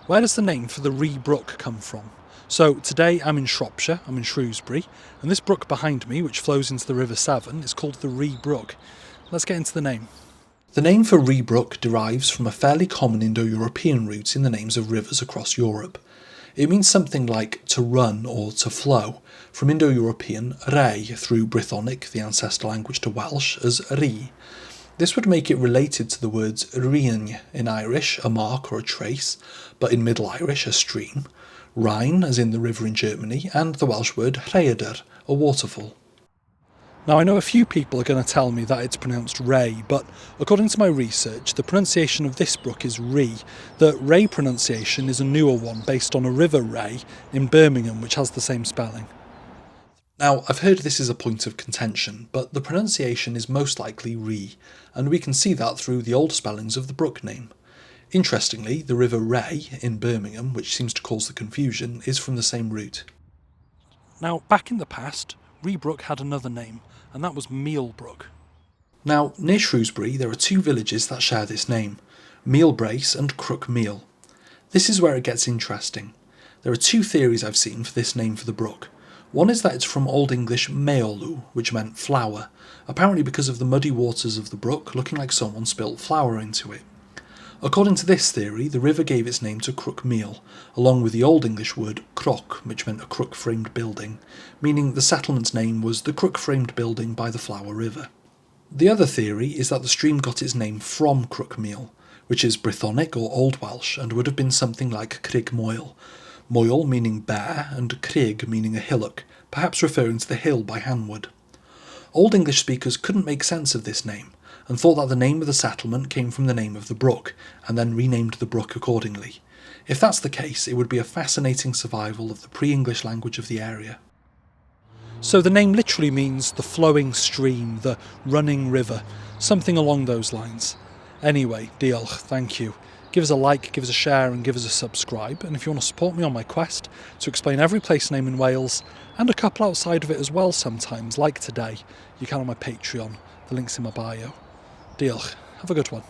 Where does the name for the Rea Brook come from? So today I'm in Shropshire, I'm in Shrewsbury, and this brook behind me, which flows into the River Severn, is called the Rea Brook. Let's get into the name. The name for Rea Brook derives from a fairly common Indo-European root in the names of rivers across Europe. It means something like to run or to flow, from Indo-European re through Brythonic, the ancestor language to Welsh, as ri. This would make it related to the words rhian in Irish, a mark or a trace, but in Middle Irish, a stream, Rhine, as in the river in Germany, and the Welsh word rhaeadr, a waterfall. Now, I know a few people are going to tell me that it's pronounced Ray, but according to my research, the pronunciation of this brook is Ree. The Ray pronunciation is a newer one based on a river Ray in Birmingham, which has the same spelling. Now, I've heard this is a point of contention, but the pronunciation is most likely Ree, and we can see that through the old spellings of the brook name. Interestingly, the river Ray in Birmingham, which seems to cause the confusion, is from the same root. Now, back in the past, Rea Brook had another name, and that was Meal Brook. Now, near Shrewsbury there are two villages that share this name, Mealbrace and Crook Meal. This is where it gets interesting. There are two theories I've seen for this name for the brook. One is that it's from Old English meolu, which meant flour, apparently because of the muddy waters of the brook looking like someone spilt flour into it. According to this theory, the river gave its name to Crook Meal, along with the Old English word crock, which meant a crook-framed building, meaning the settlement's name was the crook-framed building by the Flower River. The other theory is that the stream got its name from Crook Meal, which is Brythonic or Old Welsh and would have been something like Crig Moel. Moel meaning bare and Crig meaning a hillock, perhaps referring to the hill by Hanwood. Old English speakers couldn't make sense of this name, and thought that the name of the settlement came from the name of the brook, and then renamed the brook accordingly. If that's the case, it would be a fascinating survival of the pre-English language of the area. So the name literally means the flowing stream, the running river, something along those lines. Anyway, diolch, thank you. Give us a like, give us a share and give us a subscribe, and if you want to support me on my quest to explain every place name in Wales, and a couple outside of it as well sometimes, like today, you can on my Patreon, the link's in my bio. Diolch, have a good one.